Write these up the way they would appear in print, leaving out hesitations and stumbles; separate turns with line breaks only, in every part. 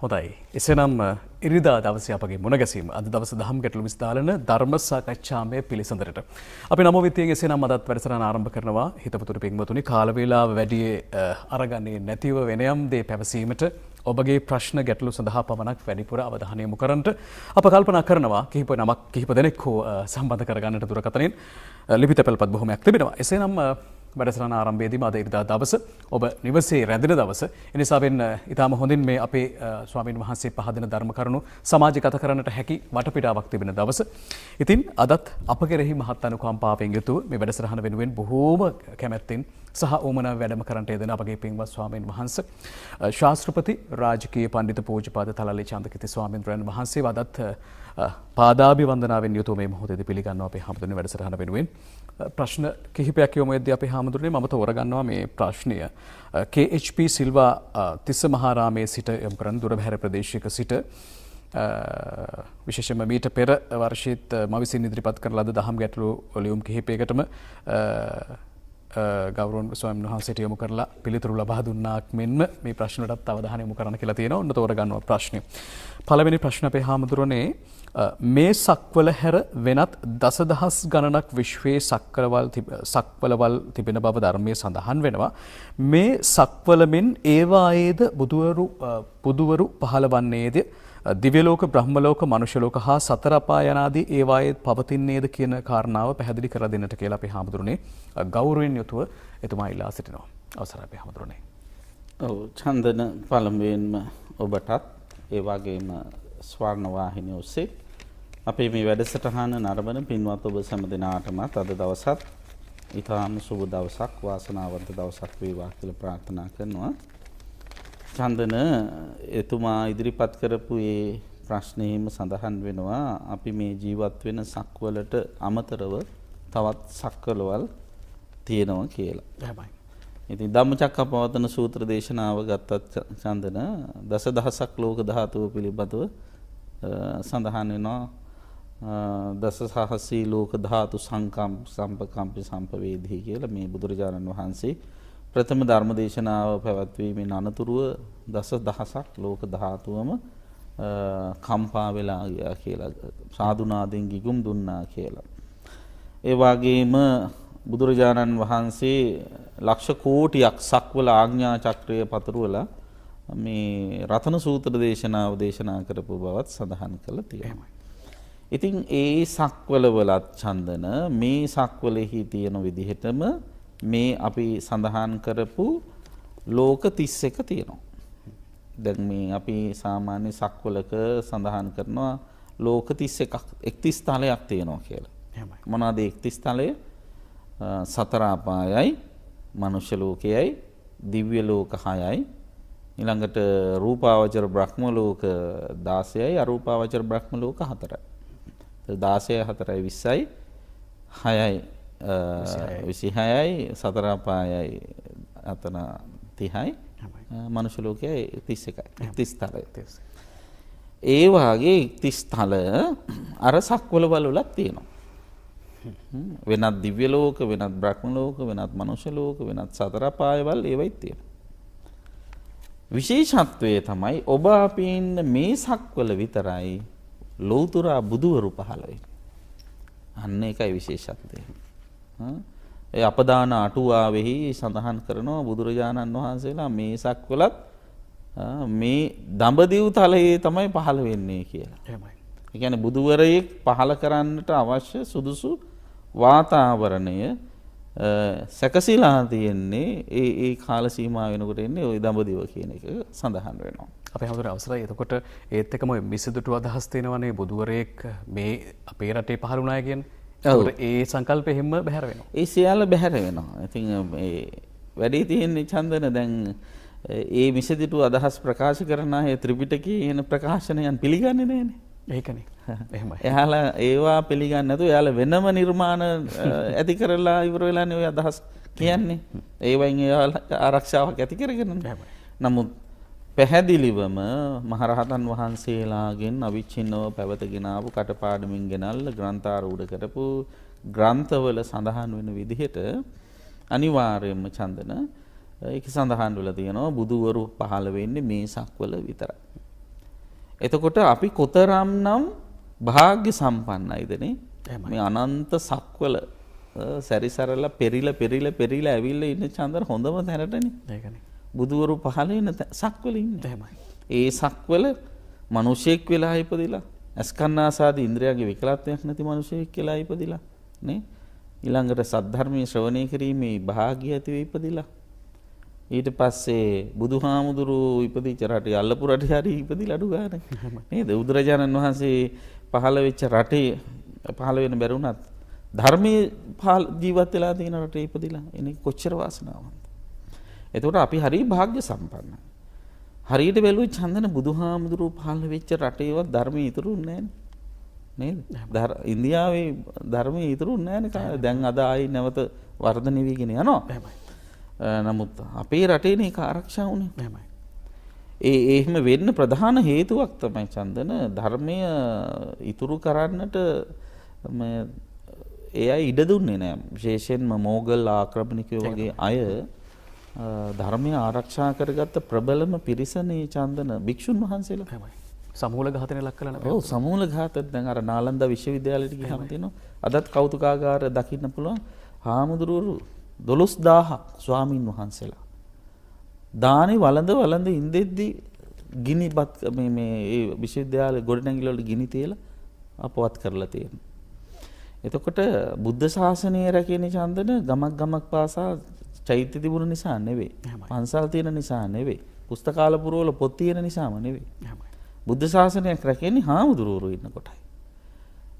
හොඳයි. එසේනම් ඉරිදා දවසේ අපගේ මුණ ගැසීම අද දවස දහම් ගැටළු විස්තාරණ ධර්ම සාකච්ඡාමය පිළිසඳරට. අපි නමවිතියෙන් එසේනම් අදත් වැඩසටහන ආරම්භ කරනවා. හිතපතුරු පින්වතුනි කාල වේලාව වැඩි අරගන්නේ නැතිව වෙනයම් දේ පැවසීමට ඔබගේ ප්‍රශ්න ගැටළු සඳහා පමණක් වැඩිපුර අවධානය යොමු කරන්නට අප කල්පනා කරනවා. කිහිප දෙනෙක් හෝ සම්බන්ධ කරගන්නට දුරකථනයෙන් ලිපි තැපැල්පත් බොහොමයක් තිබෙනවා. එසේනම් වැඩසටහන ආරම්භයේදී අද ඉරිදා දවස ඔබ නිවසේ රැඳෙන දවස. ඒ නිසාවෙන් ඊටාම හොඳින් මේ අපේ ස්වාමීන් වහන්සේ පහදන ධර්ම කරුණු සමාජගත කරන්නට හැකි වටපිටාවක් තිබෙන දවස. ඉතින් අදත් අප කෙරෙහි මහත් අනුකම්පාවෙන් යුතුව මේ වැඩසටහන වෙනුවෙන් බොහෝම කැමැත්තෙන් සහ ඕමනාව වැඩම කරන්නට යෙදෙන අපගේ පින්වත් ස්වාමීන් වහන්සේ ශාස්ත්‍රපති රාජකීය පඬිතු පූජ්‍යපාද තලල්ලේ චන්දකිති ස්වාමීන් වහන්සේ වදත් පාදාභිවන්දනාවෙන් යුතුව මේ මොහොතේදී පිළිගන්නවා අපේ හැමදෙනා වැඩසටහන වෙනුවෙන්. ප්‍රශ්න කිහිපයක් යොමු වෙද්දී අපේ හාමුදුරනේ මම තෝරගන්නවා මේ ප්‍රශ්නය KHP සිල්වා තිස්ස මහාරාමයේ සිට යොමු කරන දුරබැහැර ප්‍රදේශයක සිට විශේෂයෙන්ම මීට පෙර වර්ෂයේත් මම විසින් ඉදිරිපත් කරන ලද දහම් ගැටළු ලියුම් කිහිපයකටම ගෞරවනීය ස්වාමීන් වහන්සේට යොමු කරලා පිළිතුරු ලබා දුන්නාක් මෙන්ම මේ ප්‍රශ්නටත් අවධානය යොමු කරන්න කියලා තියෙනවා. ඔන්න තෝරගන්නවා ප්‍රශ්නය. පළවෙනි ප්‍රශ්න අපේ හාමුදුරනේ මේ සක්වල හැර වෙනත් දසදහස් ගණනක් විශ්වයේ සක්වලවල් තිබෙන බව ධර්මයේ සඳහන් වෙනවා. මේ සක්වලමින් ඒවායේද බුදුවරු පහළවන්නේද දිව්‍යලෝක බ්‍රහ්මලෝක මනුෂ්‍යලෝක හා සතර අපාය යනාදී ඒවායේ පවතින්නේද කියන කාරණාව පැහැදිලි කර දෙන්නට කියලා අපේ හාමුදුරනේ ගෞරවයෙන් යුතුව එතුමා ඉල්ලා සිටිනවා. අවසරයි අපේ හාමුදුරනේ.
ඔව් චන්දන පළමුවෙන්ම ඔබටත් ඒ වගේම ස්වර්ණ වාහිනිය ඔස්සේ අපේ මේ වැඩසටහන නරඹන පින්වත් ඔබ සෑම දිනාටමත් අද දවසත් ඊටාම සුබ දවසක් වාසනාවන්ත දවසක් වේවා කියලා ප්‍රාර්ථනා කරනවා. චන්දන එතුමා ඉදිරිපත් කරපු මේ ප්‍රශ්නේම සඳහන් වෙනවා අපි මේ ජීවත් වෙන සක්වලට අමතරව තවත් සක්වලවල් තියෙනවා කියලා. එහෙමයි. ඉතින් ධම්මචක්කප්පවත්තන සූත්‍ර දේශනාව ගත්තත් චන්දන දසදහසක් ලෝක ධාතුව පිළිබඳව සඳහන් වෙනවා. දසසහසී ලෝක ධාතු සම්පකම්පි සම්පවේදී කියලා මේ බුදුරජාණන් වහන්සේ ප්‍රථම ධර්ම දේශනාව පැවැත්වීමෙන් අනතුරුව දසදහසක් ලෝක ධාතුවම කම්පා වෙලා ගියා කියලා සාදුනාදෙන් ගිගුම් දුන්නා කියලා. ඒ වගේම බුදුරජාණන් වහන්සේ ලක්ෂ කෝටියක් සක්වල ආඥා චක්‍රය පතුරවලා මේ රතන සූත්‍ර දේශනාව දේශනා කරපු බවත් සඳහන් කළා තියෙනවා. ඉතින් ඒ සක්වලවලත් චන්දන මේ සක්වලෙහි තියෙන විදිහටම මේ අපි සඳහන් කරපු ලෝක 31 තියෙනවා. දැන් මේ අපි සාමාන්‍ය සක්වලක සඳහන් කරනවා ලෝක 31ක් 31 තලයක් තියෙනවා කියලා. එහෙමයි. මොනවාද 31 තලය? සතර අපායයි, මනුෂ්‍ය ලෝකයයි, දිව්‍ය ලෝක 6යි, ඊළඟට රූපාවචර බ්‍රහ්ම ලෝක 16යි, අරූපාවචර බ්‍රහ්ම ලෝක 4යි. 16යි 4යි 20යි 6යි 26යි සතර අපායයි අතන 30යි මනුෂ්‍ය ලෝකයයි 31යි 30 තල. ඒ වාගේ 30 තල අර සක්වල වලත් තියෙනවා. වෙනත් දිව්‍ය ලෝක, වෙනත් බ්‍රහ්ම ලෝක, වෙනත් මනුෂ්‍ය ලෝක, වෙනත් සතර අපායවල ඒවයි තියෙනවා. විශේෂත්වය තමයි ඔබ අපි ඉන්න මේ සක්වල විතරයි ලෞතර බුදුවරු පහළ වෙන්නේ. අන්න ඒකයි විශේෂත්වය. ඒ අපදාන අටුවාවෙහි සඳහන් කරනවා බුදුරජාණන් වහන්සේලා මේ සක්වලත් මේ දඹදිව් තලයේ තමයි පහළ වෙන්නේ කියලා. එහෙමයි. ඒ කියන්නේ බුදුවරයෙක් පහළ කරන්නට අවශ්‍ය සුදුසු වාතාවරණය සැකසීලා තියෙන්නේ ඒ කාල සීමාව වෙනකොට එන්නේ ওই දඹදිව කියන එක සඳහන් වෙනවා.
අපේ හැමෝටම අවසරයි. එතකොට ඒත් එක්කම මිසදුටු අදහස් තියෙනවනේ බුදුවරයෙක් මේ අපේ රටේ පහළ වුණා කියන්නේ. ඒකට ඒ සංකල්පෙ හැම බැහැර වෙනවා.
ඒ සියල්ල බැහැර වෙනවා. ඉතින් මේ වැඩි තියෙන්නේ චන්දන දැන් ඒ මිසදුටු අදහස් ප්‍රකාශ කරන අය ත්‍රිපිටකයේ එන ප්‍රකාශනයන් පිළිගන්නේ නැහැනේ.
ඒකනේ. එහෙමයි.
එයාලා ඒවා පිළිගන්නේ නැතුව එයාලා වෙනම නිර්මාණ ඇති කරලා ඉවර වෙලානේ ওই අදහස් කියන්නේ. ඒ වයින් එයාලා ආරක්ෂාවක් ඇති කරගෙන. නමුත් පැහැදිලිවම මහරහතන් වහන්සේලාගෙන් අවිච්ඡින්නව පැවතගෙන ආපු කටපාඩමින් ගෙනල්ලා ග්‍රන්ථාරූඪ කරපු ග්‍රන්ථවල සඳහන් වෙන විදිහට අනිවාර්යයෙන්ම චන්දන ඒක සඳහන් වෙලා තියෙනවා බුදුවරු පහළ වෙන්නේ මේ සක්වල විතරයි. එතකොට අපි කොතරම්නම් භාග්‍ය සම්පන්නයිදනේ මේ අනන්ත සක්වල සැරිසරලා පෙරිලා ඇවිල්ලා ඉන්න චන්දර හොඳම තැනටනේ.
ඒකනේ.
බුදුවරු පහළ වෙන සක්වල ඉන්නේ.
එහෙමයි.
ඒ සක්වල මිනිසෙක් වෙලා ඉපදිලා අස්කන්නාසාදී ඉන්ද්‍රයන්ගේ විකලත්වයක් නැති මිනිසෙක් කියලා ඉපදිලා නේ. ඊළඟට සද්ධර්මයේ ශ්‍රවණය කිරීමේ භාග්‍ය ඇතිව ඉපදිලා. ඊට පස්සේ බුදුහාමුදුරු ඉපදිච්ච රටේ අල්ලපු රටේ හරි ඉපදිලා අඩු ගන්න. නේද? බුදුරජාණන් වහන්සේ පහළ වෙච්ච රටේ පහළ වෙන බැරුණත් ධර්මයේ ජීවත් වෙලා තියෙන රටේ ඉපදිලා එනේ කොච්චර වාසනාවන්ත. එතකොට අපි හරි භාග්‍ය සම්පන්නයි. හරියට බැලුවේ චන්දන බුදුහාමුදුරු පහළ වෙච්ච රටේවත් ධර්මයේ ඉතුරුන්නේ නේද? ඉන්දියාවේ ධර්මයේ ඉතුරුන්නේ නැහැ. දැන් අද ආයි නැවත වර්ධනය වීගෙන යනවා. නමුත් අපේ රටේනේ ඒක ආරක්ෂා වුණේ. එහෙම වෙන්න ප්‍රධාන හේතුවක් තමයි චන්දන ධර්මය ඉතුරු කරන්නට ඒ අය ඉඩ දුන්නේ නැහැ. විශේෂයෙන්ම මෝගල් ආක්‍රමණිකයෝ වගේ අය ධර්මය ආරක්ෂා කරගත්ත ප්‍රබලම පිරිසනේ චන්දන භික්ෂුන් වහන්සේලා.
සමූල ඝාතනය ලක් කළා නේද?
ඔව් සමූල ඝාතය දැන් අර නාලන්දා විශ්වවිද්‍යාලයට ගියාම තියෙනවා. අදත් කෞතුකාගාර දකින්න පුළුවන්. හාමුදුරුවෝ 12000ක් ස්වාමින් වහන්සේලා. දානේ වළඳ ඉඳෙද්දි ගිනිපත් මේ ඒ විශ්වවිද්‍යාල ගොඩනැගිලි වල ගිනි තියලා අපවත් කරලා තියෙනවා. එතකොට බුද්ධ ශාසනය රැකෙන චන්දන ගමක් පාසා චෛත්‍ය තිබුණ නිසා නෙවෙයි. පන්සල් තියෙන නිසා නෙවෙයි. පුස්තකාල පුරවල පොත් තියෙන නිසාම නෙවෙයි. බුද්ධ ශාසනයක් රැකෙන්නේ හාමුදුරුවෝ ඉන්නකොටයි.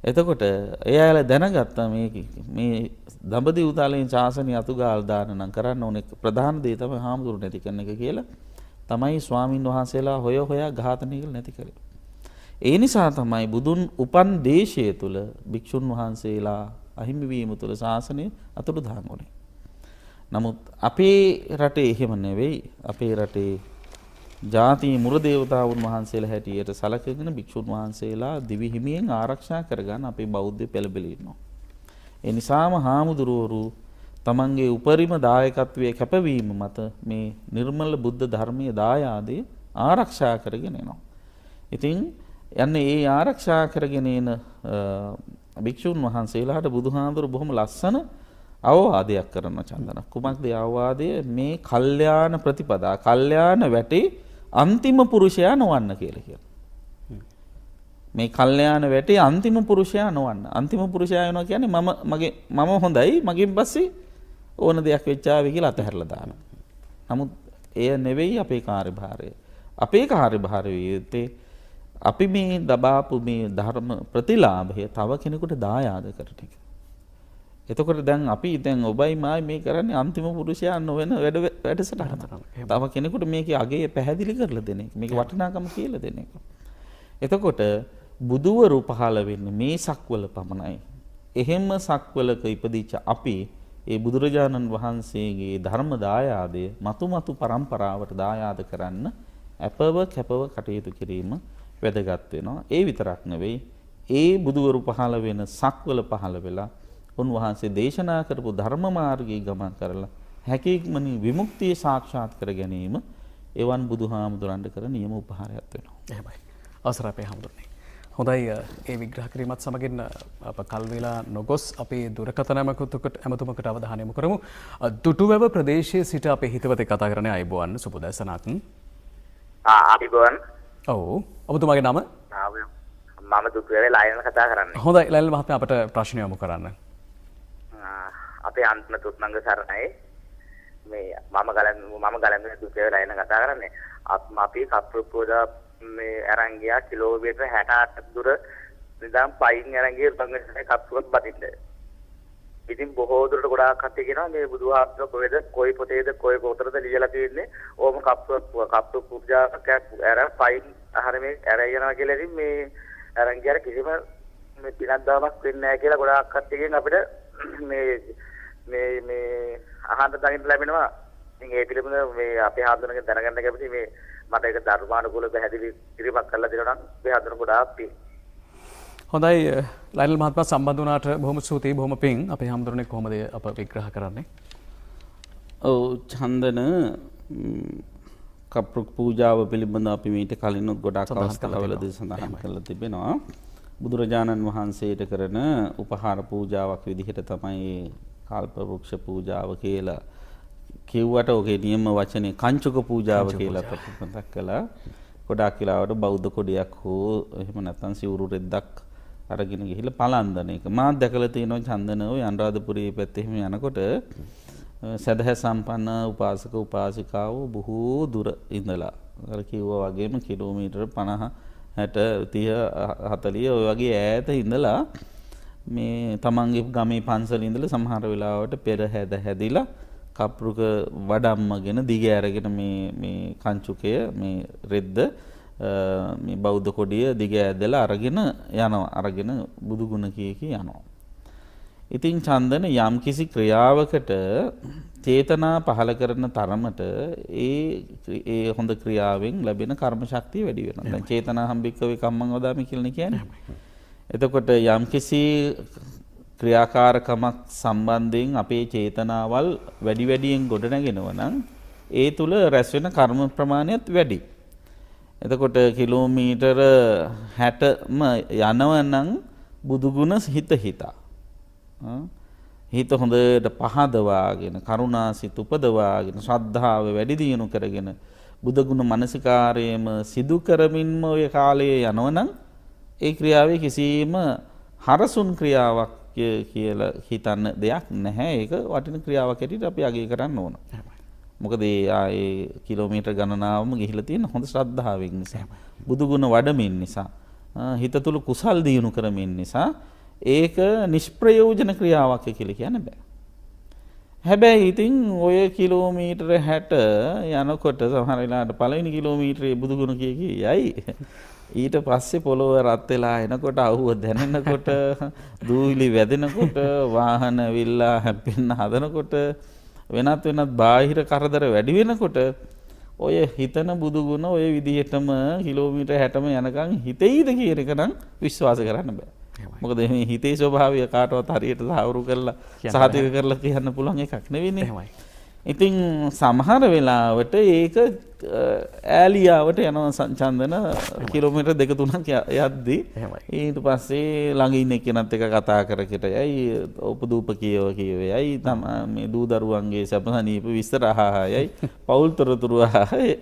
එතකොට එයාලා දැනගත්තා මේ දඹදිව තලයෙන් ශාසනය අතුගාල් දාන නම් කරන්න ඕනේ ප්‍රධාන දේ තමයි හාමුදුරුවෝ නැති කරන එක කියලා තමයි ස්වාමින් වහන්සේලා හොයා ඝාතනය කළ නැති කළේ. ඒ නිසා තමයි බුදුන් උපන් දේශය තුල භික්ෂුන් වහන්සේලා අහිමි වීම තුල ශාසනය අතුරුදහන් වුණේ. නමුත් අපේ රටේ එහෙම නෙවෙයි. අපේ රටේ ජාතිය මුර දේවතාවුන් වහන්සේලා හැටියට සලකගෙන භික්ෂුන් වහන්සේලා දිවි හිමියෙන් ආරක්ෂා කරගන්න අපේ බෞද්ධ පෙළඹෙලි ඉන්නවා. ඒ නිසාම හාමුදුරුවරු තමන්ගේ උපරිම දායකත්වයේ කැපවීම මත මේ නිර්මල බුද්ධ ධර්මයේ දායාදේ ආරක්ෂා කරගෙන එනවා. ඉතින් යන්නේ ඒ ආරක්ෂා කරගෙන එන භික්ෂුන් වහන්සේලාට බුදුහාමුදුරු බොහොම ලස්සන අවවාදයක් කරන චන්දන. කුමක්ද අවවාදය? මේ කල්යාණ ප්‍රතිපදා කල්යාණ වැටේ අන්තිම පුරුෂයා නොවන්න කියලා කියනවා. මේ කල්යාණ වැටේ අන්තිම පුරුෂයා නොවන්න. අන්තිම පුරුෂයා වෙනවා කියන්නේ මම හොඳයි මගෙන් පස්සේ ඕන දෙයක් වෙච්චාවි කියලා අතහැරලා දානවා. නමුත් එය නෙවෙයි අපේ කාර්යභාරය. අපේ කාර්යභාරය විදිහේ අපි මේ දබාපු මේ ධර්ම ප්‍රතිලාභය තව කෙනෙකුට දායාද කරන එක. එතකොට දැන් අපි දැන් ඔබයි මායි මේ කරන්නේ අන්තිම පුරුෂයා නොවන වැඩසටහන. තව කෙනෙකුට මේකේ අගය පැහැදිලි කරලා දෙන එක. මේක වටිනාකම කියලා දෙන එක. එතකොට බුදුවරු පහළ වෙන්නේ මේ සක්වල පමණයි. එහෙම සක්වලක ඉපදිච්ච අපි ඒ බුදුරජාණන් වහන්සේගේ ධර්ම දායාදය මතු පරම්පරාවට දායාද කරන්න අපව කැපව කටයුතු කිරීම වැදගත් වෙනවා. ඒ විතරක් නෙවෙයි ඒ බුදුවරු පහළ වෙන සක්වල පහළ වෙලා උන්වහන්සේ දේශනා කරපු ධර්ම මාර්ගයේ ගමන් කරලා හැකීක්මනි විමුක්තිය සාක්ෂාත් කර ගැනීම එවන් බුදුහාමුදුරන්ට කර නියම උපහාරයක් වෙනවා.
එහෙමයි. අවසරයි අපේ හාමුදුරනේ. හොඳයි ඒ විග්‍රහ කිරීමත් සමගින් අප කල් වේලා නොගොස් අපේ දුරකථන ඇමතුමකට අවධානය යොමු කරමු. දුටුවැව ප්‍රදේශයේ සිට අපේ හිතවතෙක් කතා කරන්නේ අයබෝවන් සුබදසනක්.
අයබෝවන්.
ඔව්. ඔබතුමාගේ නම?
මම දුටුවැවේ ලයිනල් කතා කරන්නේ.
හොඳයි ලයිනල් මහත්මයා අපට ප්‍රශ්න යොමු කරන්න.
අපේ අන්තිම තුත්නංග සරණයි. මේ මම ගලන් දුටුවැවේ ලයිනල් කතා කරන්නේ. අපි කප්පුපුරා මේ අරන් ගියා කිලෝමීටර් 68ක් දුර ඉඳන් පයින් අරන් ගිය බංගලදේශයේ කප්පුවක් බදින්න. ඉතින් බොහෝ දුරට ගොඩාක් කට්ටිය කියනවා මේ බුදුහාමුදුරුවෝ කොහෙද කොයි පොතේද කොයි පොතරද ලියලා තියෙන්නේ ඕම කප්පු පූජාවක් අරන් පයින් ආහාර මේ අරන් යනවා කියලා ඉතින් මේ අරන් ගියාර කිසිම මේ පිනක් දාමක් වෙන්නේ නැහැ කියලා ගොඩාක් කට්ටියගෙන් අපිට මේ අහන්න දකින්න ලැබෙනවා. ඉතින් ඒ පිළිබඳව මේ අපේ හාමුදුරන්ගෙන් දැනගන්න කැමති මේ මට ඒක ධර්මානුකූල පැහැදිලි කිරීමක් කරලා දෙනවා නම් මේ හඳුන ගොඩාක් පිං.
හොඳයි ලයිනල් මහත්මයා සම්බන්ධ වුණාට බොහොම ස්තුතියි බොහොම පිං. අපේ හාමුදුරනේ කොහොමද අප විග්‍රහ කරන්නේ?
ඔව් චන්දන කප්පුරුක් පූජාව පිළිබඳව අපි මීට කලිනුත් ගොඩාක් අවස්ථාවලදී සඳහන් කරලා තිබෙනවා. බුදුරජාණන් වහන්සේට කරන උපහාර පූජාවක් විදිහට තමයි කල්ප වෘක්ෂ පූජාව කියලා කිව්වට ඔගේ නියම වචනේ කංචුක පූජාව කියලා අපි මතක් කළා. ගොඩාක් වෙලාවට බෞද්ධ කොඩියක් හෝ එහෙම නැත්නම් සිවුරු රෙද්දක් අරගෙන ගිහිල්ලා පලන්දන එක. මාත් දැකලා තියෙනවා චන්දන ඔය අනුරාධපුරයේ පැත්තේ එහෙම යනකොට සදහැ සම්පන්න උපාසක උපාසිකාවෝ බොහෝ දුර ඉඳලා අර කිව්වා වගේම කිලෝමීටර් 50 60 30 40 ඔය වගේ ඈත ඉඳලා මේ තමන්ගේ ගමේ පන්සල ඉඳලා සමහර වෙලාවට පෙර හැදිලා කප්පුරුක වඩම්මගෙන දිග ඇරගෙන මේ කංචුකය මේ රෙද්ද මේ බෞද්ධ කොඩිය දිග ඇදලා අරගෙන යනවා. අරගෙන බුදු ගුණ කී යනවා. ඉතින් චන්දන යම් කිසි ක්‍රියාවකට චේතනා පහල කරන තරමට ඒ හොඳ ක්‍රියාවෙන් ලැබෙන කර්ම ශක්තිය වැඩි වෙනවා. දැන් චේතනා හම්බික්කවේ කම්මං වදාමි කියලා කියන්නේ. එතකොට යම් කිසි ක්‍රියාකාරකමක් සම්බන්ධයෙන් අපේ චේතනාවල් වැඩි වැඩියෙන් ගොඩනගෙනවා නම් ඒ තුල රැස් වෙන කර්ම ප්‍රමාණයත් වැඩි. එතකොට කිලෝමීටර 60ම යනවා නම් බුදුගුණ හිතා හිත හොඳට පහදවාගෙන කරුණාසිත උපදවාගෙන ශ්‍රද්ධාව වැඩි දියුණු කරගෙන බුදුගුණ මනසිකාරයේම සිදු කරමින්ම ඔය කාලයේ යනවනම් ඒ ක්‍රියාවේ කිසිම හරසුන් ක්‍රියාවක් කියලා හිතන්න දෙයක් නැහැ. ඒක වටින ක්‍රියාවක් හැටියට අපි අගය කරන්න ඕන. මොකද ඒ කිලෝමීටර් ගණනාවම ගිහිලා තියෙන හොඳ ශ්‍රද්ධාවෙන් නිසා බුදුගුණ වඩමින් නිසා හිත තුල කුසල් දියුණු කරමින් නිසා ඒක නිෂ්ප්‍රයෝජන ක්‍රියාවක් කියලා කියන්න බෑ. හැබැයි ඉතින් ඔය කිලෝමීටර 60 යනකොට සමහර වෙලාවට පළවෙනි කිලෝමීටරේ බුදුගුණ කියයි. ඊට පස්සේ පොළොව රත් වෙලා එනකොට අහුව දැනෙනකොට දූවිලි වැදෙනකොට වාහන විල්ලා හැප්පෙන්න හදනකොට වෙනත් බාහිර කරදර වැඩි වෙනකොට ඔය හිතන බුදුගුණ ඔය විදිහටම කිලෝමීටර 60ම යනකම් හිතෙයිද කියන එක නම් විශ්වාස කරන්න බෑ. මොකද මේ හිතේ ස්වභාවය කාටවත් හරියට සාවරු කරලා සාතික කරලා කියන්න පුළුවන් එකක් නෙවෙයිනේ. ඉතින් සමහර වෙලාවට ඒක ඈලියාවට යනවා චන්දන කිලෝමීටර් 2-3ක් යද්දී ඊට පස්සේ ළඟ ඉන්න කෙනත් එක කතා කරකට යයි උපදූප කියවයයි මේ දූ දරුවන්ගේ සැපසනීප විස්තර අහයයි පෞල් තොරතුරු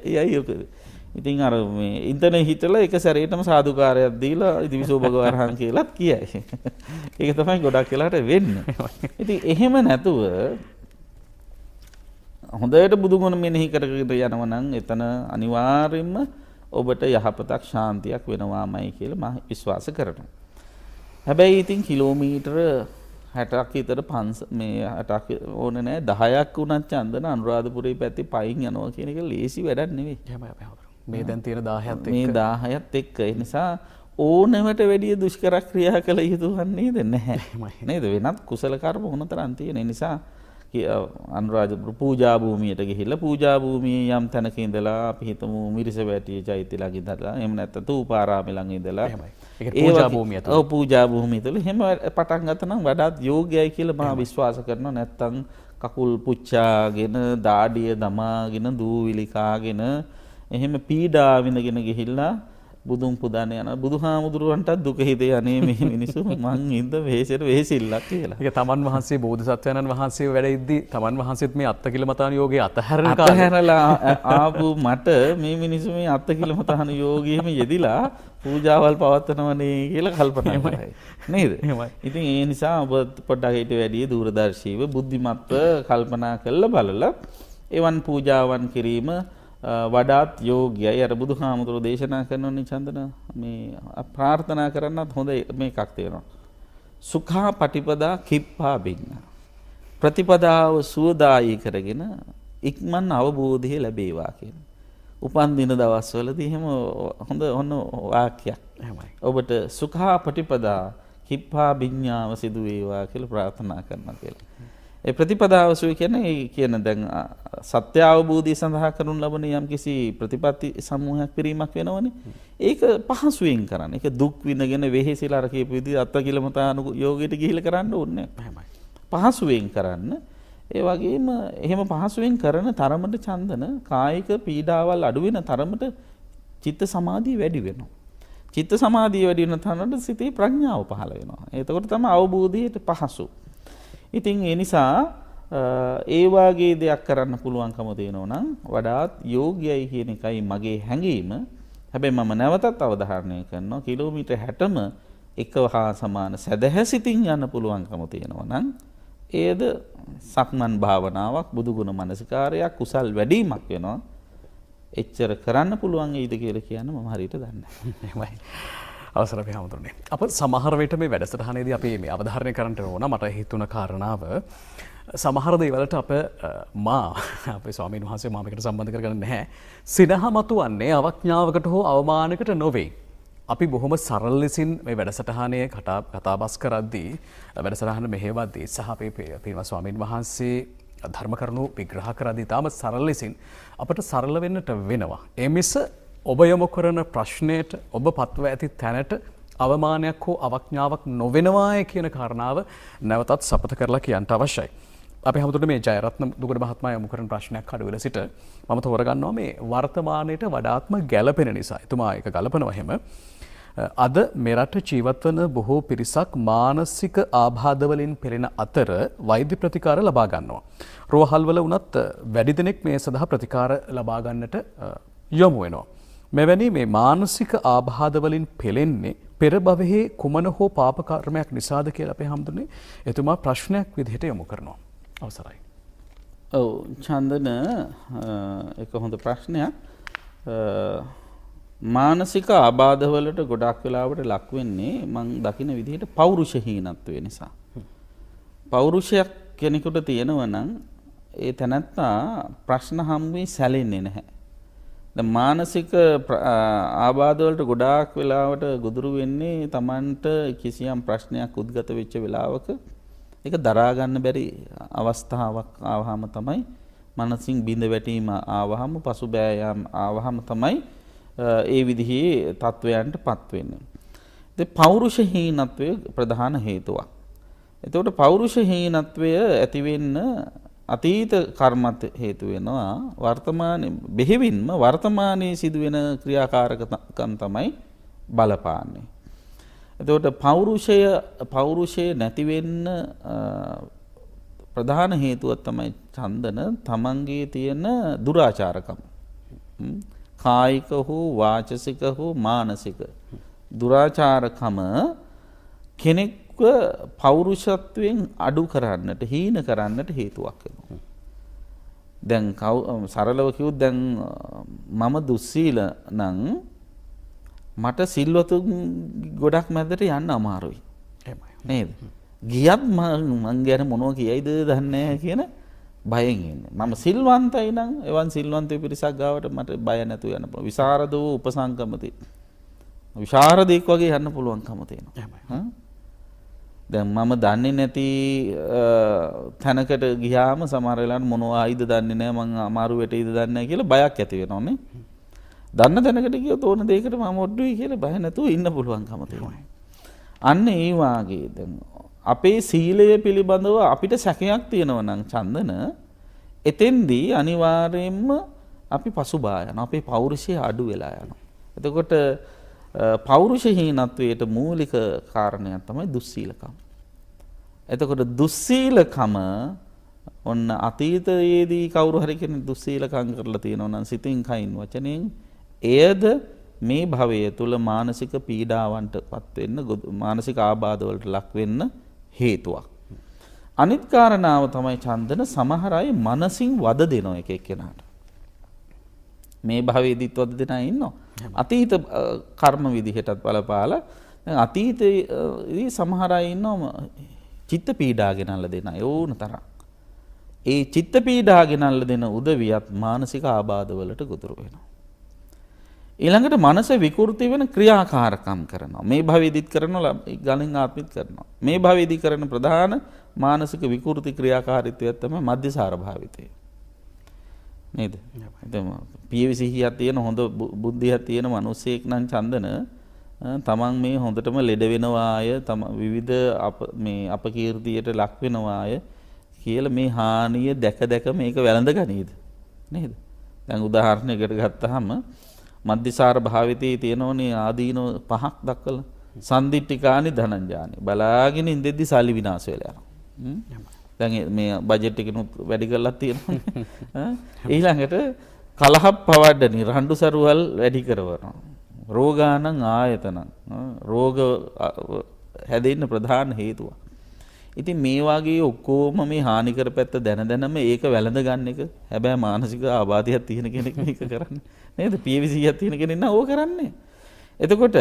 යයි. ඉතින් අර මේ ඉන්ටර්නෙට් හිටලා එක සැරේටම සාදුකාරයක් දීලා ඉදිවිසෝ භගවරහන් කියලාත් කියයි. ඒක තමයි ගොඩක් වෙලාට වෙන්නේ. ඉතින් එහෙම නැතුව හොඳට බුදුගුණ මෙනෙහි කරගෙන යනවා නම් එතන අනිවාර්යයෙන්ම ඔබට යහපතක් ශාන්තියක් වෙනවාමයි කියලා මම විශ්වාස කරනවා. හැබැයි ඉතින් කිලෝමීටර 60ක් විතර මේ 60ක් ඕනේ නැහැ 10ක් වුණත් චන්දන අනුරාධපුරේ පැත්තේ පයින් යනවා කියන එක ලේසි වැඩක් නෙවෙයි.
මේ දැන් තියෙන 10ත් එක්ක
මේ 10ත් එක්ක ඒ නිසා ඕනෑමට වැඩිය දුෂ්කර ක්‍රියා කළ යුතු වන්නේද නැහැ. නේද? වෙනත් කුසල කර්ම මොනතරම් තියෙන නිසා අනුරාධපුර පූජා භූමියට ගිහිල්ලා පූජා භූමියේ යම් තැනක ඉඳලා අපි හිතමු මිරිසවැටියේ චෛත්‍ය ළඟ ඉඳලා එහෙම නැත්නම් තූපාරාමේ ළඟ ඉඳලා
ඒක පූජා භූමිය තුල
ඔව් පූජා භූමිය තුල එහෙම පටන් ගත්තා නම් වඩාත් යෝග්‍යයි කියලා මම විශ්වාස කරනවා. නැත්නම් කකුල් පුච්චාගෙන දාඩිය දමාගෙන දූවිලි කාගෙන එහෙම පීඩා විඳගෙන ගිහිල්ලා බුදුන් පුදාන යන බුදුහාමුදුරුවන්ටත් දුක හිතේ අනේ මේ මිනිස්සු මං ඉඳ වෙහෙසෙට වෙහෙසිල්ලක් කියලා.
ඒක තමන් වහන්සේ බෝධිසත්වයන්න් වහන්සේ වැඩ ඉද්දි තමන් වහන්සේත් මේ අත්තකිලමතාන යෝගයේ අතහැරලා
ආපු මට මේ මිනිස්සු මේ අත්තකිලමතාන යෝගයේම යෙදිලා පූජාවල් පවත්වනවනේ කියලා කල්පනා කරයි. නේද? ඉතින් ඒ නිසා ඔබ පොඩ්ඩක් ඊට වැඩිය දූරදර්ශීව බුද්ධිමත්ව කල්පනා කරලා බලලා එවන් පූජාවන් කිරීම වඩාත් යෝග්‍යයි. අර බුදුහාමුදුරුවෝ දේශනා කරනෝනේ චන්දන මේ ප්‍රාර්ථනා කරන්නත් හොඳ මේකක් තියෙනවා. සුඛා පටිපදා කිප්පා බින්න. ප්‍රතිපදාව සුවදායි කරගෙන ඉක්මන් අවබෝධය ලැබේවා කියන. උපන් දින දවස්වලදී එහෙම හොඳ වාක්‍යයක්. ඔබට සුඛා පටිපදා කිප්පා බිඤ්ඤාව සිදු වේවා කියලා ප්‍රාර්ථනා කරනවා කියලා. ඒ ප්‍රතිපදාව සුවය කියන්නේ කියන දැන් සත්‍ය අවබෝධය සඳහා කරනු ලබන යම්කිසි ප්‍රතිපත්ති සමූහයක් පිරීමක් වෙනවනේ. ඒක පහසුවෙන් කරන්න. ඒක දුක් විඳගෙන වෙහෙසිලා අර කියපු විදිහට අත්තකිලමතාන යෝගයට ගිහිල්ලා කරන්න ඕනේ නැහැ. පහසුවෙන් කරන්න. ඒ වගේම එහෙම පහසුවෙන් කරන තරමට චන්දන කායික පීඩාවල් අඩු වෙන තරමට චිත්ත සමාධිය වැඩි වෙනවා. චිත්ත සමාධිය වැඩි වෙන තරමට සිතේ ප්‍රඥාව පහළ වෙනවා. එතකොට තමයි අවබෝධයට පහසු. ඉතින් ඒ නිසා ඒ වාගේ දෙයක් කරන්න පුළුවන්කම තියෙනවා නම් වඩාත් යෝග්‍යයි කියන එකයි මගේ හැඟීම. හැබැයි මම නැවතත් අවධාරණය කරනවා කිලෝමීටර් 60ම එක හා සමාන සැදැහැසිතින් යන්න පුළුවන්කම තියෙනවා නම් ඒද සක්මන් භාවනාවක් බුදුගුණ මනසිකාරයක් කුසල් වැඩිමක් වෙනවා. එච්චර කරන්න පුළුවන් ඒද කියලා කියන්න මම හරියට දන්නේ නැහැ.
අවසරයි හැමතුනේ. අප සමහර විට මේ වැඩසටහනේදී අපි මේ අවධාරණය කරන්න ඕන මට හිතුණ කාරණාව සමහර දේවල්ට අපේ ස්වාමීන් වහන්සේ මාමකට සම්බන්ධ කරගන්න නැහැ. සිනහමතුවන්නේ අවඥාවකට හෝ අවමානකට නොවේ. අපි බොහොම සරල ලෙසින් මේ වැඩසටහනේ කතාබස් කරද්දී වැඩසටහන මෙහෙවද්දී සහ අපේ පින්වත් ස්වාමීන් වහන්සේ ධර්ම කරුණු විග්‍රහ කරද්දී තාම සරල ලෙසින් අපට සරල වෙන්නට වෙනවා. ඒ මිස ඔබ යොමු කරන ප්‍රශ්නයට ඔබ පත්ව ඇති තැනට අවමානයක් හෝ අවඥාවක් නොවෙනවාය කියන කාරණාව නැවතත් සපත කරලා කියන්න අවශ්‍යයි. අපි හැමෝටම මේ ජයරත්න දුගඩ මහත්මයා යොමු කරන ප්‍රශ්නයක් අඩුවෙල සිට මම තෝරගන්නවා මේ වර්තමානයේට වඩාත්ම ගැළපෙන නිසා. එතුමා ඒක ගලපනවා එහෙම. අද මෙරට ජීවත් වන බොහෝ පිරිසක් මානසික ආබාධ වලින් පෙළෙන අතර වෛද්‍ය ප්‍රතිකාර ලබා ගන්නවා. රෝහල්වල වුණත් වැඩි දෙනෙක් මේ සඳහා ප්‍රතිකාර ලබා ගන්නට යොමු වෙනවා. මෙවැනි මේ මානසික ආබාධ වලින් පෙළෙන්නේ පෙර භවයේ කුමන හෝ පාප කර්මයක් නිසාද කියලා අපේ හැමතුනේ එතුමා ප්‍රශ්නයක් විදිහට යොමු කරනවා. අවසරයි.
ඔව් චන්දන එක හොඳ ප්‍රශ්නයක්. මානසික ආබාධ වලට ගොඩක් වෙලාවට ලක් වෙන්නේ මං දකින විදිහට පෞරුෂ හීනත්වය නිසා. පෞරුෂයක් කෙනෙකුට තියෙනවා නම් ඒ තැනත්තා ප්‍රශ්න හම්බෙයි සැලෙන්නේ නැහැ. දැන් මානසික ආබාධ වලට ගොඩාක් වෙලාවට ගොදුරු වෙන්නේ Tamanට කිසියම් ප්‍රශ්නයක් උද්ගත වෙච්ච වෙලාවක ඒක දරා ගන්න බැරි අවස්ථාවක් ආවහම තමයි මනසින් බිඳ වැටීම ආවහම පසුබෑයම් ආවහම තමයි ඒ විදිහේ තත්වයන්ටපත් වෙන්නේ. ඉතින් පෞරුෂ හීනත්වය ප්‍රධාන හේතුවක්. එතකොට පෞරුෂ හීනත්වය ඇති වෙන්න අතීත කර්මත් හේතු වෙනවා. වර්තමානයේ බෙහෙවින්ම වර්තමානයේ සිදුවෙන ක්‍රියාකාරකම් තමයි බලපාන්නේ. එතකොට පෞරුෂය නැති වෙන්න ප්‍රධාන හේතුව තමයි චන්දන තමන්ගේ තියෙන දුරාචාරකම්. කායික හෝ වාචසික හෝ මානසික දුරාචාරකම කෙනෙක්ව පෞරුෂත්වයෙන් අඩු කරන්නට හීන කරන්නට හේතුවක් වෙනවා. දැන් සරලව කිව්වොත් දැන් මම දුස්සීල නම් මට සිල්වතුන් ගොඩක් මැදට යන්න අමාරුයි. නේද? ගියත් මං ගැන මොනවා කියයිද දන්නේ නැහැ කියන බයෙන් ඉන්නේ. මම සිල්වන්තයි නම් එවන් සිල්වන්ත පිරිසක් ගාවට මට බය නැතුව යන්න පුළුවන්. විසරද වූ උපසංගමති. විශාරදෙක් වගේ යන්න පුළුවන්කම තියෙනවා. දැන් මම දන්නේ නැති තැනකට ගියාම සමහර වෙලාවට මොනවා ආයිද දන්නේ නැහැ මං අමාරු වෙටයිද දන්නේ නැහැ කියලා බයක් ඇති වෙනවනේ. දන්න තැනකට ගියොත් ඕන දෙයකට මම ඔඩ්ඩුයි කියලා බය නැතුව ඉන්න පුළුවන්කම තියෙනවා. අන්න ඒ වාගේ දැන් අපේ සීලය පිළිබඳව අපිට සැකයක් තියෙනවා නම් චන්දන එතෙන්දී අනිවාර්යයෙන්ම අපි පසුබා යනවා. අපේ පෞරුෂය අඩු වෙලා යනවා. එතකොට පෞරුෂ හීනත්වයට මූලික කාරණයක් තමයි දුස්සීලකම. එතකොට දුස්සීලකම ඔන්න අතීතයේදී කවුරු හරි කෙනෙක් දුස්සීලකම් කරලා තියෙනවා නම් සිතින් කයින් වචනෙන් එයද මේ භවය තුල මානසික පීඩාවන්ටපත් වෙන්න මානසික ආබාධ වලට ලක් වෙන්න හේතුවක්. අනිත් කාරණාව තමයි චන්දන සමහර අය මනසින් වද දෙනවා එක එක්කෙනාට. මේ භවයේදීත් වද දෙන අය ඉන්නවා. අතීත කර්ම විදිහටත් බලපාලා දැන් අතීතයේදී සමහර අය ඉන්නවා චිත්ත පීඩා ගෙනල්ලා දෙන අය ඕන තරම්. ඒ චිත්ත පීඩා ගෙනල්ලා දෙන උදවියත් මානසික ආබාධ වලට ගොදුරු වෙනවා. ඊළඟට මනස විකෘති වෙන ක්‍රියාකාරකම් කරනවා. මේ භවයේදීත් කරනවා ගලින් ආත්මිත් කරනවා. මේ භවයේදී කරන ප්‍රධාන මානසික විකෘති ක්‍රියාකාරීත්වය තමයි මධ්‍යසාර භාවිතය. නේද? දැන් පියවිසිහියක් තියෙන හොඳ බුද්ධියක් තියෙන මිනිසෙක් නම් චන්දන තමන් මේ හොඳටම ලෙඩ වෙනවා අය විවිධ මේ අපකීර්තියට ලක් වෙනවා අය කියලා මේ හානිය දැක දැක මේක වැළඳ ගනීද නේද? දැන් උදාහරණයකට ගත්තාම මධ්‍යසාර භාවිතයේ තියෙනෝනේ ආදීනෝ 5ක් දක්වලා සම්දිට්ඨිකානි ධනංජානි බලාගෙන ඉඳෙද්දි සල්ලි විනාශ වෙලා යනවා. දැන් මේ බජට් එකනොත් වැඩි කරලා තියෙනවා. ඊළඟට කලහ පවඩනි රණ්ඩු සරුවල් වැඩි කරනවා. රෝගානං ආයතන රෝග හැදෙන්න ප්‍රධාන හේතුව. ඉතින් මේ වගේ ඔක්කොම මේ හානිකර පැත්ත දැන දැනම ඒක වැළඳ ගන්න එක. හැබැයි මානසික ආබාධයක් තියෙන කෙනෙක් මේක කරන්නේ නේද? PVC-යක් තියෙන කෙනෙක් නම් ඕක කරන්නේ. එතකොට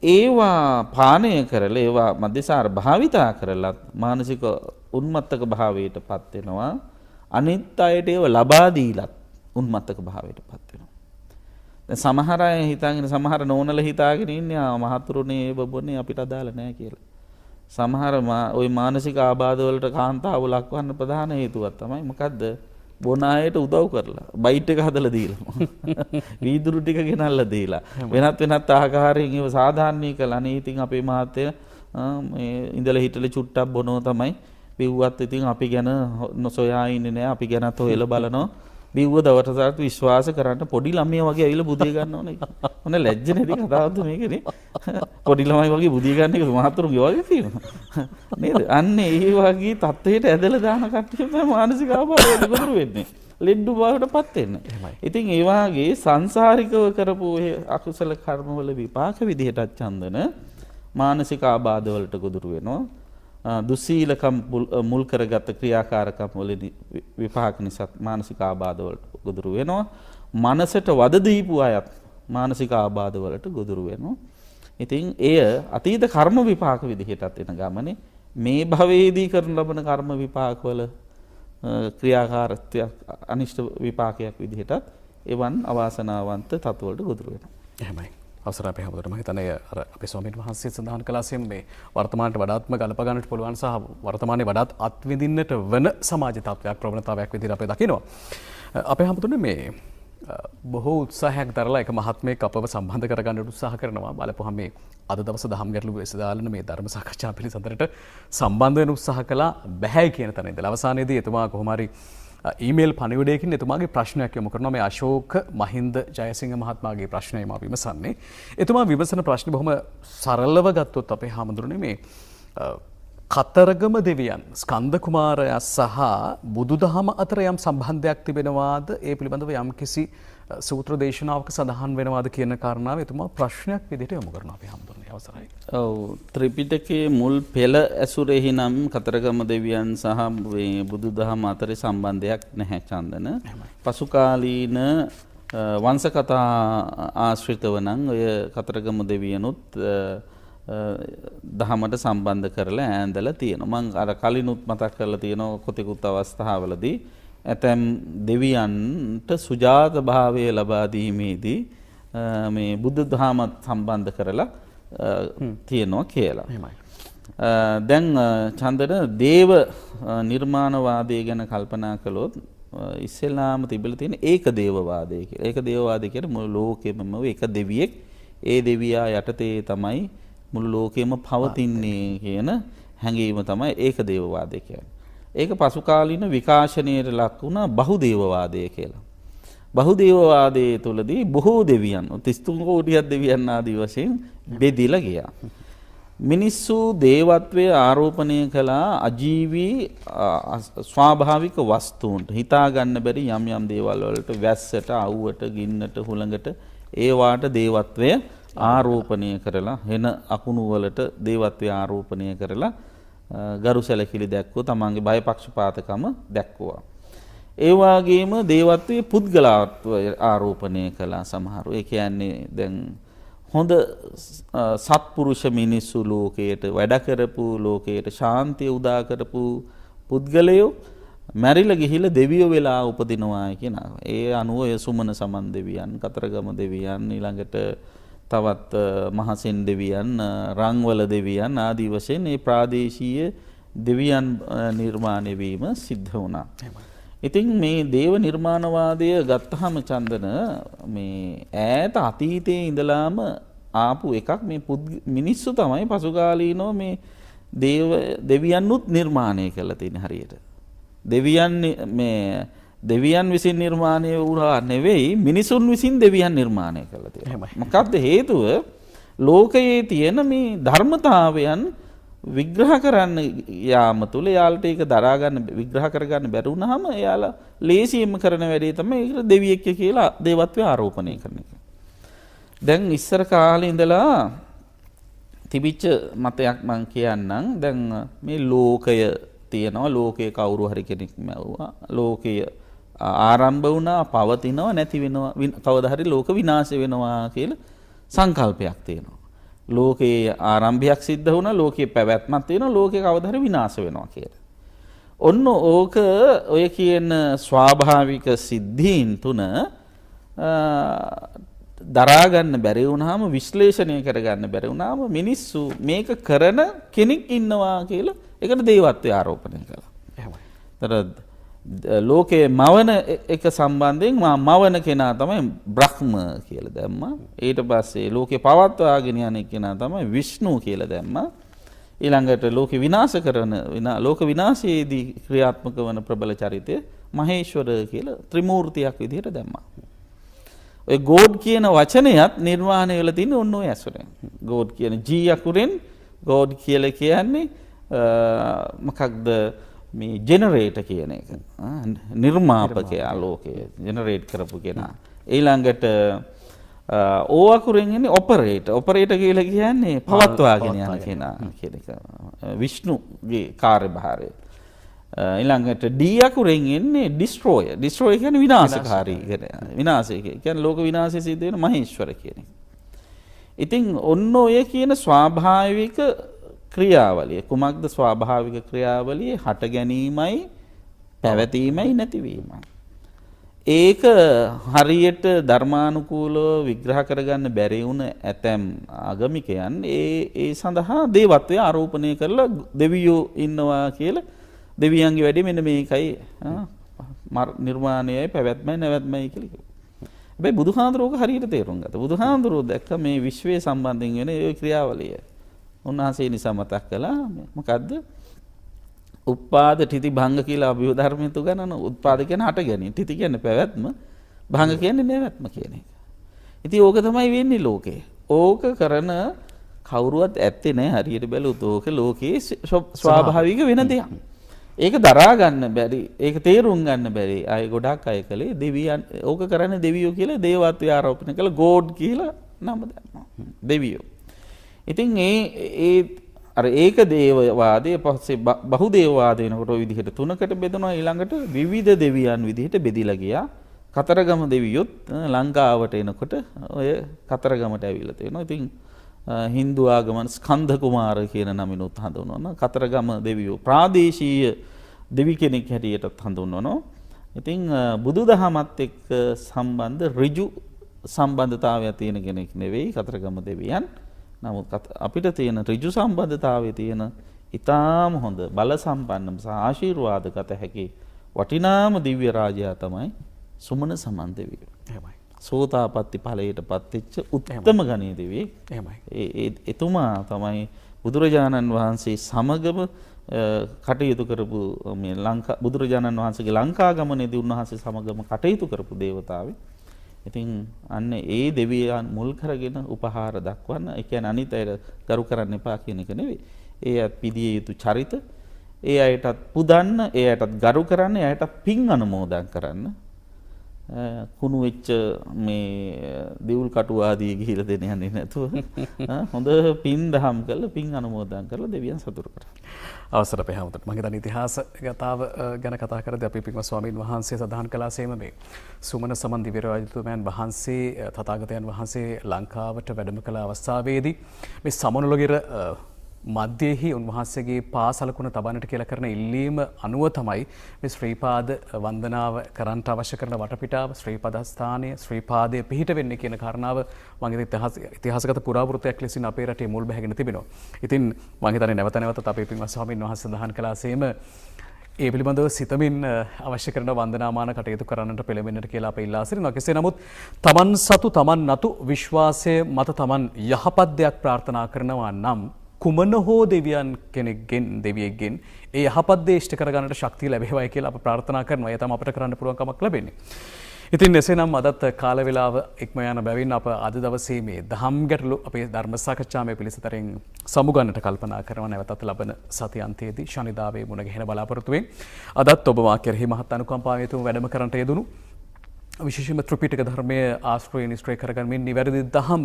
ඒවා පානය කරලා ඒවා මධ්‍යසාර භාවිතා කරලා මානසික උන්මත්තක භාවයටපත් වෙනවා. අනිත් අයට ඒව ලබා දීලත් උන්මත්තක භාවයටපත් වෙනවා. දැන් සමහර අය හිතාගෙන සමහර නෝනල හිතාගෙන ඉන්නේ මහතුරුනේ බබොනේ අපිට අදාළ නැහැ කියලා. සමහර ওই මානසික ආබාධ වලට කාන්තාව ලක්වන්න ප්‍රධාන හේතුවක් තමයි මොකද්ද? බොන අයට උදව් කරලා බයිට් එක හදලා දීලා වීදුරු ටික ගෙනල්ලා දීලා වෙනත් ආකාරයෙන් ඒව සාධාරණීකරලා අනේ ඉතින් අපේ මහත්තයා මේ ඉඳලා හිටලා චුට්ටක් බොනවා තමයි බිව්වත් ඉතින් අපි ගැන නොසොයා ඉන්නේ නැහැ අපි ගැනත් හොයලා බලනවා බිව්ව දවසට විශ්වාස කරන්න පොඩි ළමයා වගේ ඇවිල්ලා බුදිය ගන්න ඕනේ. මොන ලැජ්ජ නැති කතාවක්ද මේකනේ. පොඩි ළමයි වගේ බුදිය ගන්න එක මහතුරුගේ වගේ තියෙනවා. නේද? අන්න ඒ වගේ තත්ත්වයට ඇදලා දාන කට්ටිය තමයි මානසික ආබාධයට ගොදුරු වෙන්නේ. ලෙඩ්ඩු බවටපත් වෙන්නේ. ඉතින් ඒ වාගේ සංසාරිකව කරපු අකුසල කර්මවල විපාක විදිහටත් චන්දන මානසික ආබාධ වලට ගොදුරු වෙනවා. දුස්සීලකම් මුල් කරගත් ක්‍රියාකාරකම් වලින් විපාක නිසා මානසික ආබාධ වලට ගොදුරු වෙනවා. මනසට වද දීපු අයත් මානසික ආබාධ වලට ගොදුරු වෙනවා. ඉතින් එය අතීත කර්ම විපාක විදිහටත් එන ගමනේ මේ භවයේදී කරන ලබන කර්ම විපාක වල ක්‍රියාකාරීත්වයක් අනිෂ්ට විපාකයක් විදිහටත් එවන් අවාසනාවන්ත තත්වලට ගොදුරු වෙනවා.
එහෙමයි. අවසරයි අපේ හැමෝටම මම හිතන්නේ අර අපේ ස්වාමීන් වහන්සේ සඳහන් කළාසෙම මේ වර්තමානයේ වඩාත්ම ගලප ගන්නට පුළුවන් සහ වර්තමානයේ වඩාත් අත්විඳින්නට වන සමාජ තත්ත්වයක් ප්‍රවණතාවයක් විදිහට අපි දකිනවා. අපේ හැමතුනේ මේ බොහෝ උත්සාහයක් දරලා එක මහත්මයෙක් අපව සම්බන්ධ කරගන්න උත්සාහ කරනවා. බලපුවහම මේ අද දවසේ දහම් ගැටළු විසඳාලන මේ ධර්ම සාකච්ඡා පිළිසඳරට සම්බන්ධ වෙන උත්සාහ කළා බැහැ කියන තැන ඉඳලා අවසානයේදී එතුමා කොහොම හරි ඊමේල් පණිවිඩයකින් එතුමාගේ ප්‍රශ්නයක් යොමු කරනවා. මේ අශෝක මහින්ද ජයසිංහ මහත්මයාගේ ප්‍රශ්නය මා විමසන්නේ. එතුමා විමසන ප්‍රශ්නේ බොහොම සරලව ගත්තොත් අපේ හාමුදුරනේ මේ කතරගම දෙවියන් ස්කන්ධ කුමාරයා සහ බුදුදහම අතර යම් සම්බන්ධයක් තිබෙනවාද? ඒ පිළිබඳව යම් කිසි සූත්‍ර දේශනාවක සඳහන් වෙනවාද කියන කාරණාව එතුමා ප්‍රශ්නයක් විදිහට යොමු කරනවා අපේ හාමුදුරනේ. අවසරයි.
ඔව් ත්‍රිපිටකයේ මුල් පෙළ ඇසුරෙහි නම් කතරගම දෙවියන් සහ මේ බුදුදහම අතරේ සම්බන්ධයක් නැහැ චන්දන. පසුකාලීන වංශ කතා ආශ්‍රිතව නම් ඔය කතරගම දෙවියනුත් දහමට සම්බන්ධ කරලා ඈඳලා තියෙනවා. මම අර කලිනුත් මතක් කරලා තියෙනවා කොතෙකුත් අවස්ථාවලදී ඇතැම් දෙවියන්ට සුජාත භාවය ලබා දීමේදී මේ බුද්ධ දහමත් සම්බන්ධ කරලා තියෙනවා කියලා. දැන් චන්දන දේව නිර්මාණවාදය ගැන කල්පනා කළොත් ඉස්සෙල්ලාම තිබිලා තියෙන ඒක දේවවාදය කියලා. ඒක දේවවාදය කියන්නේ මුළු ලෝකෙම එක දෙවියෙක් ඒ දෙවියා යටතේ තමයි මුළු ලෝකෙම පවතින්නේ කියන හැඟීම තමයි ඒක දේවවාදය කියන්නේ. ඒක පසුකාලීන විකාශනයට ලක් වුණා බහුදේවවාදය කියලා. බහුදේවවාදයේ තුලදී බොහෝ දෙවියන් 33 කෝටියක් දෙවියන් ආදී වශයෙන් බෙදිලා ගියා. මිනිස්සු දේවත්වයේ ආරෝපණය කළා අජීවී ස්වාභාවික වස්තුන්ට හිතා ගන්න බැරි යම් යම් දේවල් වලට වැස්සට, අවුවට, ගින්නට, හුළඟට ඒවාට දේවත්වය ආරෝපණය කරලා වෙන අකුණු වලට දේවත්වය ආරෝපණය කරලා ගරු සැලකිලි දැක්වුවා. තමන්ගේ බයපක්ෂපාතකම දැක්වුවා. ඒ වගේම දේවත්වයේ පුද්ගලත්වය ආරෝපණය කළා සමහරව. ඒ කියන්නේ දැන් හොඳ සත්පුරුෂ මිනිස්සු ලෝකයට වැඩ කරපු ලෝකයට ශාන්තිය උදා කරපු පුද්ගලයෝ මැරිලා ගිහිල්ලා දෙවියෝ වෙලා උපදිනවා කියන. ඒ අනුව සුමන සමන් දෙවියන්, කතරගම දෙවියන්, ඊළඟට තවත් මහසෙන් දෙවියන්, රංවල දෙවියන් ආදී වශයෙන් මේ ප්‍රාදේශීය දෙවියන් නිර්මාණය වීම සිද්ධ වුණා. ඉතින් මේ දේව නිර්මාණවාදය ගත්තහම චන්දන මේ ඈත අතීතයේ ඉඳලාම ආපු එකක්. මේ මිනිස්සු තමයි පසුකාලීනව මේ දෙවියන්නුත් නිර්මාණය කළා තියෙන හරියට. දෙවියන් විසින් නිර්මාණය වුණා නෙවෙයි මිනිසුන් විසින් දෙවියන් නිර්මාණය කළා තියෙනවා. මොකක්ද හේතුව? ලෝකයේ තියෙන මේ ධර්මතාවයන් විග්‍රහ කරන්න යාම තුල යාලට ඒක දරා ගන්න විග්‍රහ කරගන්න බැරි වුණාම එයාලා ලේසියෙන්ම කරන වැඩේ තමයි ඒක දෙවියෙක් කියලා දේවත්වය ආරෝපණය කරන එක. දැන් ඉස්සර කාලේ ඉඳලා තිබිච්ච මතයක් මම කියන්නම්. දැන් මේ ලෝකය තියෙනවා. ලෝකයේ කවුරු හරි කෙනෙක් මැව්වා. ලෝකය ආරම්භ වුණා, පවතිනවා, නැති වෙනවා. කවදා හරි ලෝක විනාශ වෙනවා කියලා සංකල්පයක් තියෙනවා. ලෝකයේ ආරම්භයක් සිද්ධ වුණා, ලෝකයේ පැවැත්මක් තියෙනවා, ලෝකේ කවදා හරි විනාශ වෙනවා කියලා. ඔන්න ඕක ඔය කියන ස්වාභාවික සිද්ධීන් තුන දරා ගන්න බැරි වුණාම, විශ්ලේෂණය කරගන්න බැරි වුණාම මිනිස්සු මේක කරන කෙනෙක් ඉන්නවා කියලා ඒකට දේවත්වය ආරෝපණය කළා. එහෙමයි. ලෝකයේ මවන එක සම්බන්ධයෙන් මවන කෙනා තමයි බ්‍රහ්ම කියලා දැම්මා. ඊට පස්සේ ලෝකේ පවත්වාගෙන යන කෙනා තමයි විෂ්ණු කියලා දැම්මා. ඊළඟට ලෝකේ විනාශ කරන ලෝක විනාශයේදී ක්‍රියාත්මක වන ප්‍රබල චරිතය මහේශ්වර කියලා ත්‍රිමූර්තියක් විදිහට දැම්මා. ඔය ගෝඩ් කියන වචනයත් නිර්මාණය වෙලා තියෙන්නේ ඔන්න ඔය ඇසුරෙන්. ගෝඩ් කියන G අකුරෙන් ගෝඩ් කියලා කියන්නේ මොකක්ද මේ ජෙනරේටර් කියන එක. නිර්මාපකයා ලෝකයේ ජෙනරේට් කරපු කෙනා. ඊළඟට ඕ අකුරෙන් එන්නේ ඔපරේටර්. ඔපරේටර් කියලා කියන්නේ පවත්වාගෙන යන කෙනා කියන එක. විෂ්ණුගේ කාර්යභාරය. ඊළඟට D අකුරෙන් එන්නේ ඩිස්ට්‍රොයර්. ඩිස්ට්‍රොයර් කියන්නේ විනාශකාරී කියන. විනාශය කියන්නේ ලෝක විනාශය සිද්ධ වෙන මහේශ්වර කියන එක. ඉතින් ඔන්න ඔය කියන ස්වාභාවික ක්‍රියාවලිය කුමක්ද? ස්වාභාවික ක්‍රියාවලිය හට ගැනීමයි පැවතීමයි නැතිවීමයි. ඒක හරියට ධර්මානුකූලව විග්‍රහ කරගන්න බැරි වුණ ඇතැම් ආගමිකයන් ඒ සඳහා දේවත්වය ආරෝපණය කරලා දෙවියෝ ඉන්නවා කියලා දෙවියන්ගේ වැඩේ මෙන්න මේකයි නිර්මාණයයි පැවැත්මයි නැවැත්මයි කියලා කිව්වා. හැබැයි බුදුහාඳුරෝක හරියට තේරුම් ගත්තා. බුදුහාඳුරෝ දැක්ක මේ විශ්වයේ සම්බන්ධයෙන් වෙන ඒ ක්‍රියාවලිය. උන්වහන්සේ නිසා මතක් කළා මොකද්ද? උත්පාද තිති භංග කියලා අභිධර්මයේ තුගනන උත්පාද කියන්නේ හට ගැනීම. තිති කියන්නේ පැවැත්ම, භංග කියන්නේ නැවැත්ම කියන එක. ඉතින් ඕක තමයි වෙන්නේ ලෝකේ. ඕක කරන කවුරුවත් ඇත්තේ නැහැ හරියට බැලුවොත් ඕක ලෝකයේ ස්වාභාවික වෙන දෙයක්. ඒක දරා ගන්න බැරි, ඒක තේරුම් ගන්න බැරි අය ගොඩක් අය කලේ දෙවියන් ඕක කරන්නේ දෙවියෝ කියලා දේවත්වය ආරෝපණය කළා ගෝඩ් කියලා නම දැම්මා. දෙවියෝ. ඉතින් අර ඒක දේවවාදයේ පස්සේ බහුදේවවාද වෙනකොට ওই විදිහට තුනකට බෙදනවා. ඊළඟට විවිධ දෙවියන් විදිහට බෙදිලා ගියා. කතරගම දෙවියොත් ලංකාවට එනකොට ඔය කතරගමට ඇවිල්ලා තියෙනවා. ඉතින් හින්දු ආගමන ස්කන්ධ කුමාර කියන නමිනුත් හඳුන්වනවා. කතරගම දෙවියෝ ප්‍රාදේශීය දෙවි කෙනෙක් හැටියටත් හඳුන්වනවා. ඉතින් බුදුදහමත් එක්ක සම්බන්ධ ඍජු සම්බන්ධතාවයක් තියෙන කෙනෙක් නෙවෙයි කතරගම දෙවියන්. නමුත් අපිට තියෙන ඍජු සම්බන්ධතාවයේ තියෙන ඊටාම හොඳ බල සම්පන්න සහ ආශිර්වාදගත හැකි වටිනාම දිව්‍ය රාජයා තමයි සුමන සමන් දෙවියෝ. එහෙමයි. සෝතාපට්ටි ඵලයටපත් වෙච්ච උත්තම ගණීය දෙවියෙක්. එහෙමයි. එතුමා තමයි බුදුරජාණන් වහන්සේ සමගම කටයුතු කරපු මේ බුදුරජාණන් වහන්සේගේ ලංකා ගමනේදී උන්වහන්සේ සමගම කටයුතු කරපු දේවතාවෙක්. ඉතින් අන්න ඒ දෙවියන් මුල් කරගෙන උපහාර දක්වන්න. ඒ කියන්නේ අනිත් අයට ගරු කරන්න එපා කියන එක නෙවෙයි. ඒ අයත් පිළිය යුතු චරිත, ඒ අයටත් පුදන්න, ඒ අයටත් ගරු කරන්න, ඒ අයටත් පින් අනුමෝදන් කරන්න. කුණු වෙච්ච මේ දිවුල් කටු ආදී ගිහිලා දෙන්න යන්නේ නැතුව හොඳ පින් දහම් කරලා පින් අනුමෝදන් කරලා දෙවියන් සතුටු කරා.
අවසර අපේ හැමෝටම මම හිතන්නේ ඉතිහාස කතාව ගැන කතා කරද්දී අපි පින්වත් ස්වාමීන් වහන්සේ සඳහන් කළාසේම මේ සුමන සමන් දිව්‍ය රාජතුමයන් වහන්සේ තථාගතයන් වහන්සේ ලංකාවට වැඩම කළ අවස්ථාවේදී මේ සමනොලගිර මධ්‍යයෙහි උන්වහන්සේගේ පාසලකුණ තබන්නට කියලා කරන ඉල්ලීම අනුව තමයි මේ ශ්‍රීපාද වන්දනාව කරන්නට අවශ්‍ය කරන වටපිටාව ශ්‍රීපද ස්ථානය ශ්‍රීපාදයේ පිහිට වෙන්නේ කියන කාරණාව මම ඉතිහාසගත පුරාවෘත්තයක් ලෙසින් අපේ රටේ මුල් බැහැගෙන තිබෙනවා. ඉතින් මම හිතන්නේ නැවත නැවතත් අපේ පින්වත් ස්වාමීන් වහන්සේ සඳහන් කළාසේම ඒ පිළිබඳව සිතමින් අවශ්‍ය කරන වන්දනාමාන කටයුතු කරන්නට පෙළඹෙන්නට කියලා අප ඉල්ලා සිටිනවා. කෙසේ නමුත් තමන් සතු තමන් නතු විශ්වාසය මත තමන් යහපත් දෙයක් ප්‍රාර්ථනා කරනවා නම් කුමන හෝ දෙවියන් කෙනෙක්ගෙන් දෙවියෙක්ගෙන් ඒ යහපත් දේ ඉෂ්ට කරගන්නට ශක්තිය ලැබේවායි කියලා අප ප්‍රාර්ථනා කරනවා. ඒ තමයි අපිට කරන්න පුළුවන් කමක් ලැබෙන්නේ. ඉතින් එසේනම් අදත් කාල වේලාව ඉක්ම යන බැවින් අප අද දවසේ මේ දහම් ගැටළු අපේ ධර්ම සාකච්ඡාමය පිළිසතරෙන් සමුගන්නට කල්පනා කරනවා. නැවතත් ලබන සතියන්තයේදී ශනිදාවේ මුණ ගැහෙන බලාපොරොත්තු වෙමින් අදත් ඔබ මා කෙරෙහි මහත් අනුකම්පාවෙන් වැඩම කරන්නට යෙදුණු විශේෂයෙන්ම ත්‍රිපිටක ධර්මයේ ආශ්‍රය නිෂ්ක්‍රය කරගනිමින් නිවැරදි දහම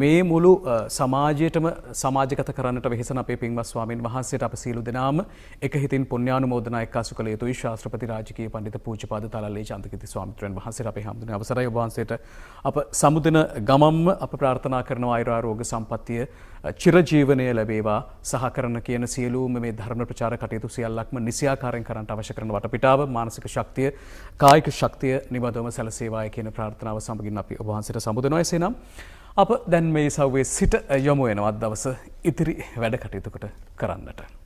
මේ මුළු සමාජයටම සමාජගත කරන්නට වෙහෙසන අපේ පින්වත් ස්වාමීන් වහන්සේට අප සියලු දෙනාම එක හිතින් පුණ්‍යානුමෝදනා එක්කාසු කළ යුතුයි. ශාස්ත්‍රපති රාජකීය පඬිතු පූජ්‍යපාද තලල්ලේ චන්දකිති ස්වාමීන් වහන්සේට අපේ හැමදෙනා අවසරයි. ඔබ වහන්සේට අප සමුදින ගමම්ම අප ප්‍රාර්ථනා කරනවා ආයුරාරෝග්‍ය සම්පන්නිය චිරජීවනය ලැබේවා. සහ කරන කියන සියලුම මේ ධර්ම ප්‍රචාර කටයුතු සියල්ලක්ම නිසියාකාරයෙන් කරන්නට අවශ්‍ය කරන වටපිටාව මානසික ශක්තිය කායික ශක්තිය නිබඳවම සැලසේවායි කියන ප්‍රාර්ථනාව සමගින් අපි ඔබ වහන්සේට සමුදනවා. එසේනම් අප දැන් මේ සව්වේ සිට යොමු වෙනවා දවස ඉතිරි වැඩ කටයුතුකට කරන්නට.